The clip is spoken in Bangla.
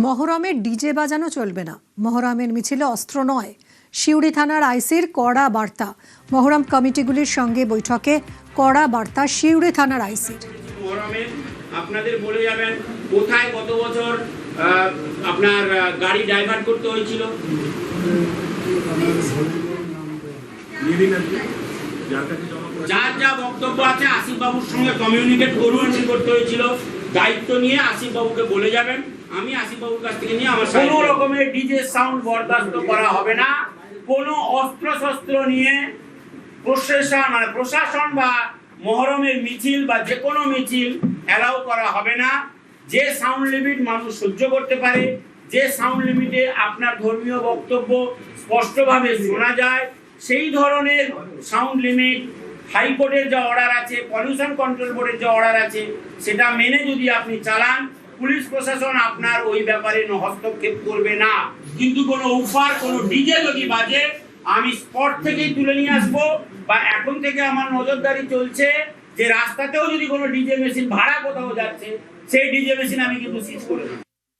মহরমের ডিজে বাজানো চলবে না। মহরমের মিছিলে অস্ত্র নয়, সিউড়ি থানার আইসির কড়া বার্তা। মহরম কমিটিগুলির সঙ্গে বৈঠকে কড়া বার্তা সিউড়ি থানার আইসির। মহরমে আপনাদের বলে যাবেন কোথায় কত বছর আপনার গাড়ি ডাইভার্ট করতে হয়েছিল। যার যা বক্তব্য আছে আসিফ বাবুর সঙ্গে কমিউনিকেট করতে হয়েছিল। দায়িত্ব নিয়ে আসিফ বাবুকে বলে যাবেন, আমি আসিফ বাবুর কাছ থেকে নিয়ে আমার কোনো রকমের ডিজে সাউন্ড বরদাস্ত করা হবে না। কোনো অস্ত্র শস্ত্র নিয়ে প্রশাসন বা মহরমের মিছিল বা যে কোনো মিছিল অ্যালাউ করা হবে না। যে সাউন্ড লিমিট মানুষ সহ্য করতে পারে, যে সাউন্ড লিমিটে আপনার ধর্মীয় বক্তব্য স্পষ্টভাবে শোনা যায়, সেই ধরনের সাউন্ড লিমিট হাইকোর্টের যা অর্ডার আছে, পলিউশন কন্ট্রোল বোর্ডের যে অর্ডার আছে, সেটা মেনে যদি আপনি চালান, পুলিশ প্রশাসন আপনার ওই ব্যাপারে হস্তক্ষেপ করবে না। কিন্তু কোনো উফার কোনো ডিজে যদি বাজে, আমি স্পট থেকেই তুলে নিয়ে আসবো, বা এখন থেকে আমার নজরদারি চলছে যে রাস্তাতেও যদি কোনো ডিজে মেশিন ভাড়া কোথাও যাচ্ছে, সেই ডিজে মেশিন আমি কিন্তু সিজ করে দেব।